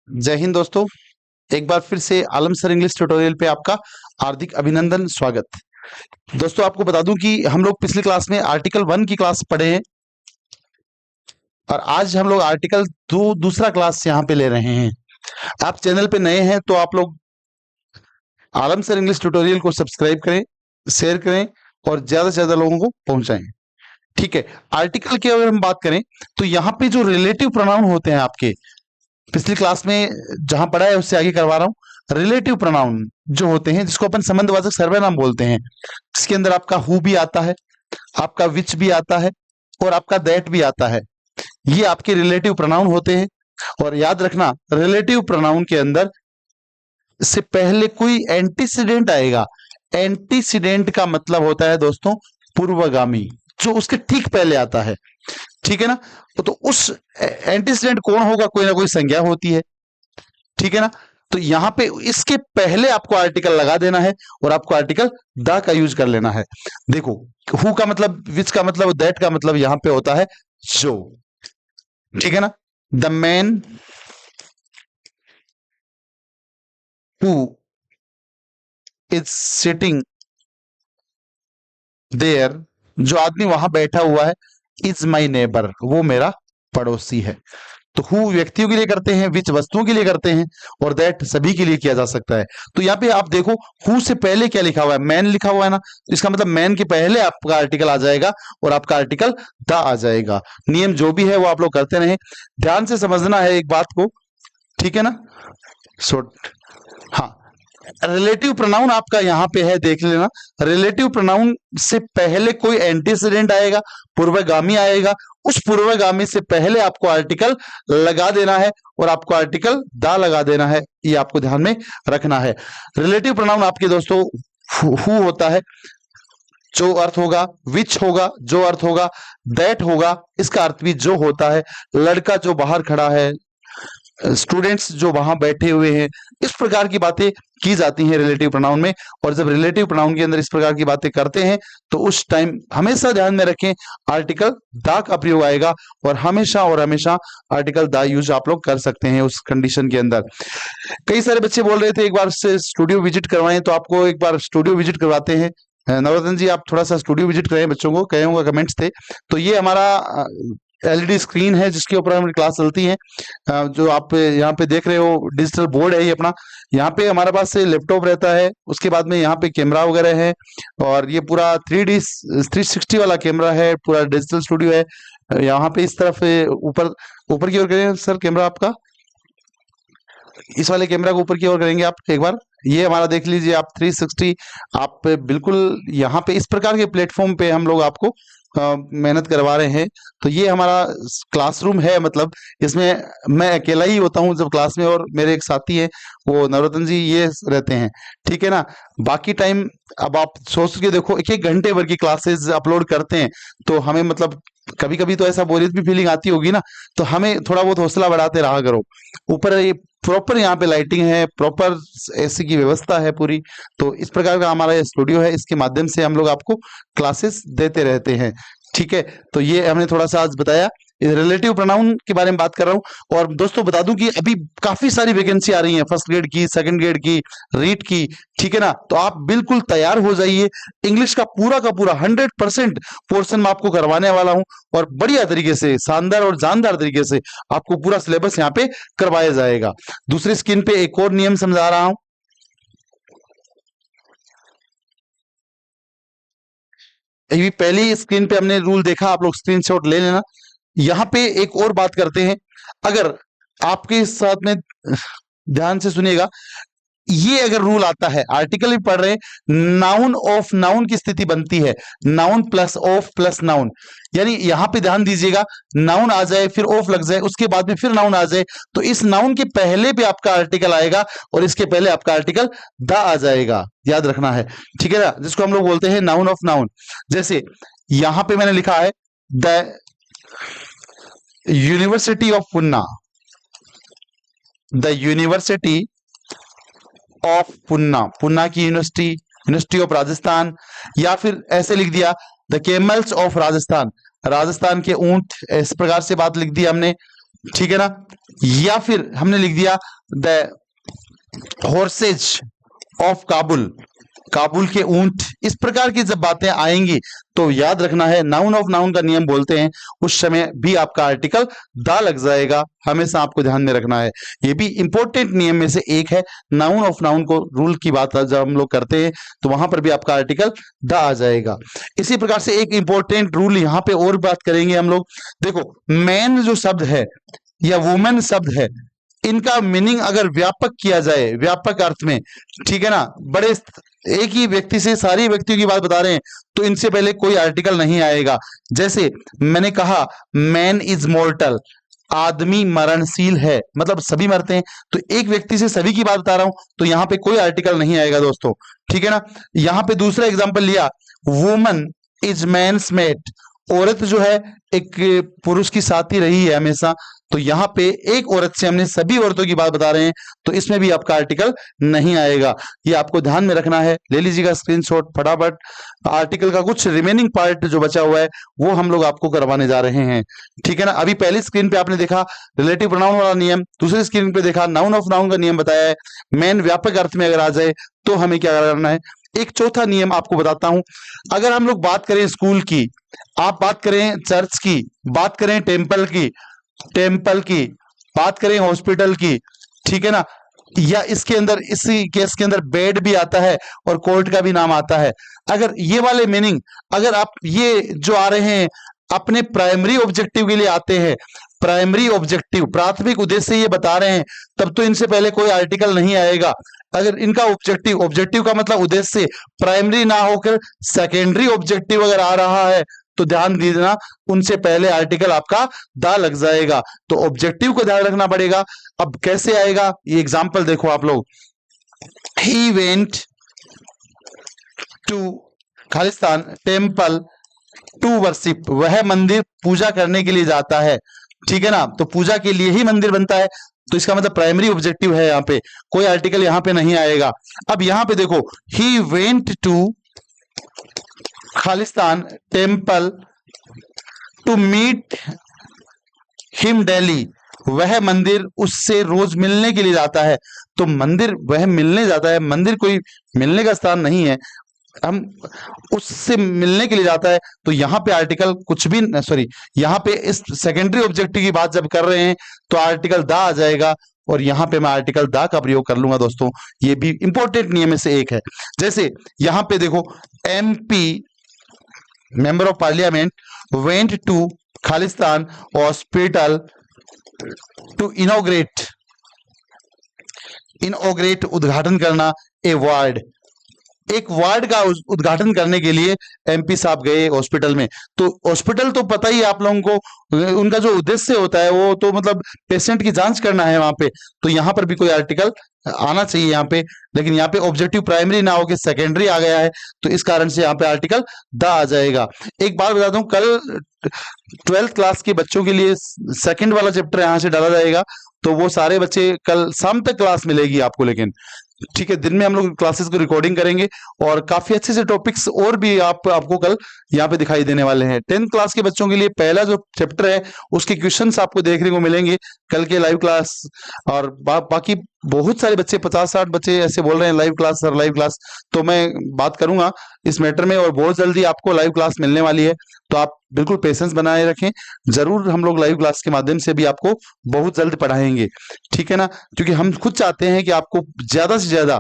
जय हिंद दोस्तों। एक बार फिर से आलम सर इंग्लिश ट्यूटोरियल पे आपका हार्दिक अभिनंदन स्वागत। दोस्तों आपको बता दूं कि हम लोग पिछली क्लास में आर्टिकल 1 की क्लास पढ़े हैं और आज हम लोग आर्टिकल 2 दूसरा क्लास यहाँ पे ले रहे हैं। आप चैनल पे नए हैं तो आप लोग आलम सर इंग्लिश ट्यूटोरियल को सब्सक्राइब करें, शेयर करें और ज्यादा से ज्यादा लोगों को पहुंचाएं। ठीक है, आर्टिकल की अगर हम बात करें तो यहाँ पे जो रिलेटिव प्रोनाउन होते हैं आपके पिछली क्लास में जहां पढ़ा है उससे आगे करवा रहा हूं। रिलेटिव प्रोनाउन जो होते हैं जिसको अपन संबंधवाचक सर्वनाम बोलते हैं, इसके अंदर आपका हु भी आता है, आपका विच भी आता है और आपका दैट भी आता है। ये आपके रिलेटिव प्रोनाउन होते हैं। और याद रखना, रिलेटिव प्रोनाउन के अंदर से पहले कोई एंटीसीडेंट आएगा। एंटीसीडेंट का मतलब होता है दोस्तों पूर्वगामी, जो उसके ठीक पहले आता है। ठीक है ना? तो उस एंटीसीडेंट कौन होगा? कोई ना कोई संज्ञा होती है। ठीक है ना? तो यहां पे इसके पहले आपको आर्टिकल लगा देना है और आपको आर्टिकल द का यूज कर लेना है। देखो, हु का मतलब, विच का मतलब, दैट का मतलब यहां पे होता है जो। ठीक है ना? The man who is sitting there, जो आदमी वहां बैठा हुआ है, इज माई नेबर, वो मेरा पड़ोसी है। तो हु व्यक्तियों के लिए करते हैं, विच वस्तुओं के लिए करते हैं और दैट सभी के लिए किया जा सकता है। तो यहाँ पे आप देखो, हु से पहले क्या लिखा हुआ है? मैन लिखा हुआ है ना, तो इसका मतलब मैन के पहले आपका आर्टिकल आ जाएगा और आपका आर्टिकल द आ जाएगा। नियम जो भी है वो आप लोग करते रहे, ध्यान से समझना है एक बात को। ठीक है ना? सो हाँ, रिलेटिव प्रोनाउन आपका यहाँ पे है, देख लेना। रिलेटिव प्रोनाउन से पहले कोई एंटीसीडेंट आएगा, पूर्वगामी आएगा, उस पूर्वगामी से पहले आपको आर्टिकल लगा देना है और आपको आर्टिकल दा लगा देना है। ये आपको ध्यान में रखना है। रिलेटिव प्रोनाउन आपके दोस्तों हु होता है, जो अर्थ होगा, विच होगा, जो अर्थ होगा, दैट होगा, इसका अर्थ भी जो होता है, लड़का जो बाहर खड़ा है, स्टूडेंट्स जो वहां बैठे हुए हैं, इस प्रकार की बातें की जाती हैं रिलेटिव प्रोनाउन में। और जब रिलेटिव प्रोनाउन के अंदर इस प्रकार की बातें करते हैं तो उस टाइम हमेशा ध्यान में रखें आर्टिकल दा का प्रयोग आएगा और हमेशा आर्टिकल दा यूज आप लोग कर सकते हैं उस कंडीशन के अंदर। कई सारे बच्चे बोल रहे थे एक बार से स्टूडियो विजिट करवाएं, तो आपको एक बार स्टूडियो विजिट करवाते हैं। नवरत्न जी, आप थोड़ा सा स्टूडियो विजिट करें, बच्चों को कहे होंगे कमेंट्स थे। तो ये हमारा एलईडी स्क्रीन है जिसके ऊपर हमारी क्लास चलती है। जो आप यहाँ पे देख रहे हो डिजिटल बोर्ड है ये अपना। यहाँ पे हमारे पास से लैपटॉप रहता है, उसके बाद में यहाँ पे कैमरा वगैरह है और ये पूरा 3D 360 वाला कैमरा है, पूरा डिजिटल स्टूडियो है। यहाँ पे इस तरफ ऊपर ऊपर की ओर करें सर कैमरा आपका, इस वाले कैमरा को ऊपर की ओर करेंगे आप एक बार। ये हमारा देख लीजिए आप 360। आप बिल्कुल यहाँ पे इस प्रकार के प्लेटफॉर्म पे हम लोग आपको मेहनत करवा रहे हैं। तो ये हमारा क्लासरूम है, मतलब इसमें मैं अकेला ही होता हूँ जब क्लास में, और मेरे एक साथी है वो नवरत्न जी, ये रहते हैं। ठीक है ना? बाकी टाइम अब आप सोच के देखो, एक एक घंटे भर की क्लासेस अपलोड करते हैं तो हमें मतलब कभी कभी तो ऐसा बोरियत भी फीलिंग आती होगी ना, तो हमें थोड़ा बहुत हौसला बढ़ाते रहा करो। ऊपर ये प्रॉपर यहाँ पे लाइटिंग है, प्रॉपर एसी की व्यवस्था है पूरी। तो इस प्रकार का हमारा ये स्टूडियो है, इसके माध्यम से हम लोग आपको क्लासेस देते रहते हैं। ठीक है? तो ये हमने थोड़ा सा आज बताया, रिलेटिव प्रोनाउन के बारे में बात कर रहा हूँ। और दोस्तों बता दूं कि अभी काफी सारी वैकेंसी आ रही है, फर्स्ट ग्रेड की, सेकंड ग्रेड की, रीट की। ठीक है ना? तो आप बिल्कुल तैयार हो जाइए। इंग्लिश का पूरा 100% पोर्शन मैं आपको करवाने वाला हूं और बढ़िया तरीके से, शानदार और जानदार तरीके से आपको पूरा सिलेबस यहाँ पे करवाया जाएगा। दूसरी स्क्रीन पे एक और नियम समझा रहा हूं। अभी पहली स्क्रीन पे हमने रूल देखा, आप लोग स्क्रीनशॉट ले लेना। यहां पे एक और बात करते हैं, अगर आपके साथ में ध्यान से सुनिएगा, ये अगर रूल आता है, आर्टिकल भी पढ़ रहे हैं, नाउन ऑफ नाउन की स्थिति बनती है, noun plus of plus noun. यानी यहां पे ध्यान दीजिएगा, नाउन आ जाए फिर ऑफ लग जाए, उसके बाद में फिर नाउन आ जाए, तो इस नाउन के पहले भी आपका आर्टिकल आएगा और इसके पहले आपका आर्टिकल द आ जाएगा। याद रखना है। ठीक है ना? जिसको हम लोग बोलते हैं नाउन ऑफ नाउन। जैसे यहां पे मैंने लिखा है the university of Poona, the university of Poona, Poona की यूनिवर्सिटी, यूनिवर्सिटी ऑफ राजस्थान। या फिर ऐसे लिख दिया द केमल्स ऑफ राजस्थान, राजस्थान के ऊंट, इस प्रकार से बात लिख दी हमने। ठीक है ना, या फिर हमने लिख दिया the horse's of Kabul, Kabul के ऊंट। इस प्रकार की जब बातें आएंगी तो याद रखना है नाउन ऑफ नाउन का नियम बोलते हैं, उस समय भी आपका आर्टिकल दा लग जाएगा, हमेशा आपको ध्यान में रखना है। ये भी इंपॉर्टेंट नियम में से एक है, नाउन ऑफ नाउन को रूल की बात जब हम लोग करते हैं तो वहां पर भी आपका आर्टिकल दा आ जाएगा। इसी प्रकार से एक इंपॉर्टेंट रूल यहाँ पे और बात करेंगे हम लोग। देखो, मैन जो शब्द है या वुमेन शब्द है, इनका मीनिंग अगर व्यापक किया जाए, व्यापक अर्थ में, ठीक है ना, बड़े एक ही व्यक्ति से सारी व्यक्तियों की बात बता रहे हैं तो इनसे पहले कोई आर्टिकल नहीं आएगा। जैसे मैंने कहा मैन इज मॉर्टल, आदमी मरणशील है, मतलब सभी मरते हैं, तो एक व्यक्ति से सभी की बात बता रहा हूं तो यहां पे कोई आर्टिकल नहीं आएगा दोस्तों, ठीक है ना। यहां पे दूसरा एग्जांपल लिया, वुमन इज मैन्स मेट, औरत जो है एक पुरुष की साथी रही है हमेशा, तो यहाँ पे एक औरत से हमने सभी औरतों की बात बता रहे हैं तो इसमें भी आपका आर्टिकल नहीं आएगा। ये आपको ध्यान में रखना है। ले लीजिएगा स्क्रीनशॉट फटाफट। आर्टिकल का कुछ रिमेनिंग पार्ट जो बचा हुआ है वो हम लोग आपको करवाने जा रहे हैं, ठीक है ना। अभी पहली स्क्रीन पे आपने देखा रिलेटिव प्रोनाउन वाला नियम, दूसरी स्क्रीन पे देखा नाउन ऑफ नाउन का नियम बताया है। मेन व्यापक अर्थ में अगर आ जाए तो हमें क्या करना है। एक चौथा नियम आपको बताता हूं, अगर हम लोग बात करें स्कूल की, आप बात करें चर्च की, बात करें टेम्पल की, बात करें हॉस्पिटल की, ठीक है ना, या इसके अंदर इसी केस के अंदर बेड भी आता है और कोर्ट का भी नाम आता है। अगर ये वाले मीनिंग अगर आप ये जो आ रहे हैं अपने प्राइमरी ऑब्जेक्टिव के लिए आते हैं, प्राइमरी ऑब्जेक्टिव प्राथमिक उद्देश्य ये बता रहे हैं, तब तो इनसे पहले कोई आर्टिकल नहीं आएगा। अगर इनका ऑब्जेक्टिव, ऑब्जेक्टिव का मतलब उद्देश्य, प्राइमरी ना होकर सेकेंडरी ऑब्जेक्टिव अगर आ रहा है तो ध्यान दीजिएगा उनसे पहले आर्टिकल आपका दा लग जाएगा, तो ऑब्जेक्टिव को ध्यान रखना पड़ेगा। अब कैसे आएगा ये एग्जांपल देखो आप लोग, he went to Khalistan temple to worship, वह मंदिर पूजा करने के लिए जाता है, ठीक है ना, तो पूजा के लिए ही मंदिर बनता है, तो इसका मतलब प्राइमरी ऑब्जेक्टिव है, यहाँ पे कोई आर्टिकल यहाँ पे नहीं आएगा। अब यहाँ पे देखो, he went to Khalistan temple to meet him daily, वह मंदिर उससे रोज मिलने के लिए जाता है, तो मंदिर वह मिलने जाता है, मंदिर कोई मिलने का स्थान नहीं है, हम उससे मिलने के लिए जाता है, तो यहाँ पे आर्टिकल कुछ भी सॉरी, यहाँ पे इस सेकेंडरी ऑब्जेक्टिव की बात जब कर रहे हैं तो आर्टिकल दा आ जाएगा, और यहाँ पे मैं आर्टिकल दा का प्रयोग कर लूंगा दोस्तों। ये भी इंपॉर्टेंट नियम में से एक है। जैसे यहाँ पे देखो, MP member of parliament went to Khalistan hospital to inaugurate उद्घाटन करना ए वार्ड, एक वार्ड का उद्घाटन करने के लिए MP साहब गए हॉस्पिटल में, तो हॉस्पिटल तो पता ही आप लोगों को, उनका जो उद्देश्य होता है वो तो मतलब पेशेंट की जांच करना है वहां पे, तो यहाँ पर भी कोई आर्टिकल आना चाहिए यहाँ पे, लेकिन यहाँ पे ऑब्जेक्टिव प्राइमरी ना होकर सेकेंडरी आ गया है, तो इस कारण से यहाँ पे आर्टिकल दा आ जाएगा। एक बात बता दूं, कल 12th क्लास के बच्चों के लिए सेकंड वाला चैप्टर यहाँ से डाला जाएगा, तो वो सारे बच्चे कल शाम तक क्लास मिलेगी आपको, लेकिन ठीक है, दिन में हम लोग क्लासेस को रिकॉर्डिंग करेंगे और काफी अच्छे से टॉपिक्स और भी आपको कल यहाँ पे दिखाई देने वाले हैं। 10th क्लास के बच्चों के लिए पहला जो चैप्टर है उसके क्वेश्चंस आपको देखने को मिलेंगे कल के लाइव क्लास, और बाकी बहुत सारे बच्चे 50-60 बच्चे ऐसे बोल रहे हैं live class sir live class, तो मैं बात करूंगा इस मैटर में और बहुत जल्दी आपको लाइव क्लास मिलने वाली है, तो आप बिल्कुल पेशेंस बनाए रखें, जरूर हम लोग लाइव क्लास के माध्यम से भी आपको बहुत जल्द पढ़ाएंगे, ठीक है ना, क्योंकि हम खुद चाहते हैं कि आपको ज्यादा से ज्यादा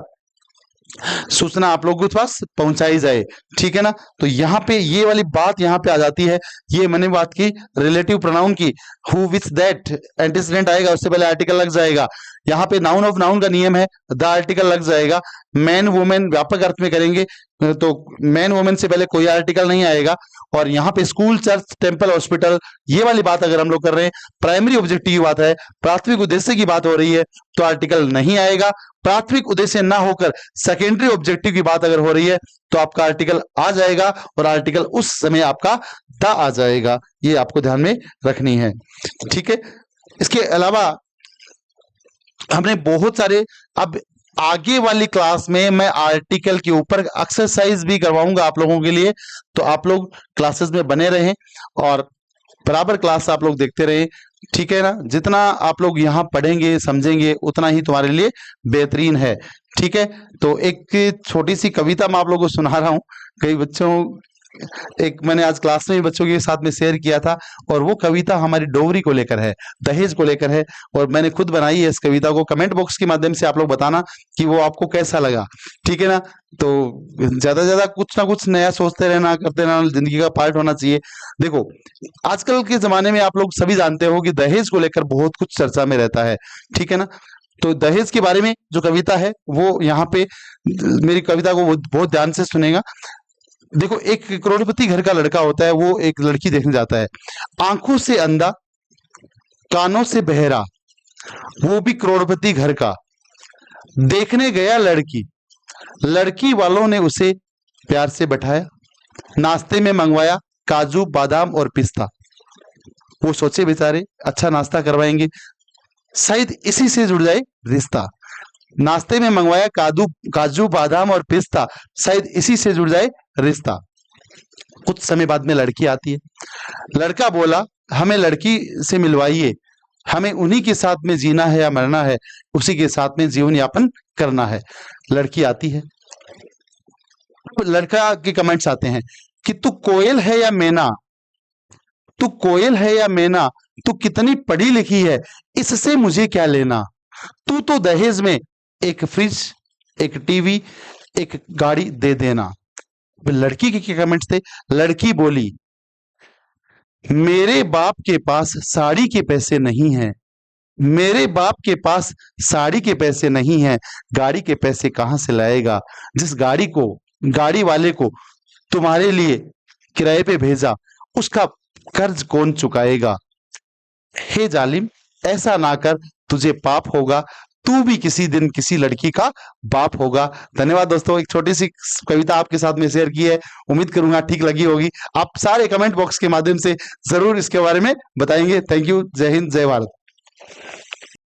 सूचना आप लोगों के पास पहुंचाई जाए, ठीक है ना। तो यहाँ पे ये वाली बात यहाँ पे आ जाती है, ये मैंने बात की रिलेटिव प्रोनाउन की, हु विच दैट एंटीसीडेंट आएगा उससे पहले आर्टिकल लग जाएगा। यहाँ पे नाउन ऑफ नाउन का नियम है, द आर्टिकल लग जाएगा। मैन वुमेन व्यापक अर्थ में करेंगे तो मैन वुमेन से पहले कोई आर्टिकल नहीं आएगा, और यहाँ पे स्कूल चर्च टेम्पल हॉस्पिटल ये वाली बात अगर हम लोग कर रहे हैं, प्राइमरी ऑब्जेक्टिव की बात है, प्राथमिक उद्देश्य की बात हो रही है, तो आर्टिकल नहीं आएगा। प्राथमिक उद्देश्य ना होकर सेकेंडरी ऑब्जेक्टिव की बात अगर हो रही है तो आपका आर्टिकल आ जाएगा, और आर्टिकल उस समय आपका द आ जाएगा, ये आपको ध्यान में रखनी है, ठीक है। इसके अलावा हमने बहुत सारे, अब आगे वाली क्लास में मैं आर्टिकल के ऊपर एक्सरसाइज भी करवाऊंगा आप लोगों के लिए, तो आप लोग क्लासेस में बने रहें और बराबर क्लास आप लोग देखते रहें। ठीक है ना, जितना आप लोग यहाँ पढ़ेंगे समझेंगे उतना ही तुम्हारे लिए बेहतरीन है। ठीक है, तो एक छोटी सी कविता मैं आप लोगों को सुना रहा हूँ। कई बच्चों, एक मैंने आज क्लास में भी बच्चों के साथ में शेयर किया था, और वो कविता हमारी डोगरी को लेकर है, दहेज को लेकर है, और मैंने खुद बनाई है इस कविता को। कमेंट बॉक्स के माध्यम से आप लोग बताना कि वो आपको कैसा लगा। ठीक है ना, तो ज्यादा से ज्यादा कुछ ना कुछ नया सोचते रहना, करते रहना, जिंदगी का पार्ट होना चाहिए। देखो, आजकल के जमाने में आप लोग सभी जानते हो कि दहेज को लेकर बहुत कुछ चर्चा में रहता है। ठीक है ना, तो दहेज के बारे में जो कविता है वो यहाँ पे, मेरी कविता को बहुत ध्यान से सुनेगा। देखो, एक करोड़पति घर का लड़का होता है, वो एक लड़की देखने जाता है। आंखों से अंधा, कानों से बहरा, वो भी करोड़पति घर का। देखने गया लड़की, लड़की वालों ने उसे प्यार से बैठाया, नाश्ते में मंगवाया काजू बादाम और पिस्ता। वो सोचे बेचारे, अच्छा नाश्ता करवाएंगे, शायद इसी से जुड़ जाए रिश्ता। नाश्ते में मंगवाया काजू बादाम और पिस्ता, शायद इसी से जुड़ जाए रिश्ता। कुछ समय बाद में लड़की आती है। लड़का बोला, हमें लड़की से मिलवाइए, हमें उन्हीं के साथ में जीना है या मरना है, उसी के साथ में जीवन यापन करना है। लड़की आती है, लड़का के कमेंट्स आते हैं कि तू कोयल है या मैना, तू कोयल है या मैना, तू कितनी पढ़ी लिखी है, इससे मुझे क्या लेना। तू तो दहेज में एक फ्रिज, एक टीवी, एक गाड़ी दे देना। लड़की के कमेंट्स थे। लड़की बोली, मेरे बाप के पास साड़ी के पैसे नहीं हैं, मेरे बाप के पास साड़ी के पैसे नहीं हैं, गाड़ी के पैसे कहां से लाएगा। जिस गाड़ी वाले को तुम्हारे लिए किराए पे भेजा, उसका कर्ज कौन चुकाएगा। हे जालिम, ऐसा ना कर, तुझे पाप होगा, तू भी किसी दिन किसी लड़की का बाप होगा। धन्यवाद दोस्तों, एक छोटी सी कविता आपके साथ में शेयर की है, उम्मीद करूंगा ठीक लगी होगी। आप सारे कमेंट बॉक्स के माध्यम से जरूर इसके बारे में बताएंगे। थैंक यू, जय हिंद, जय भारत।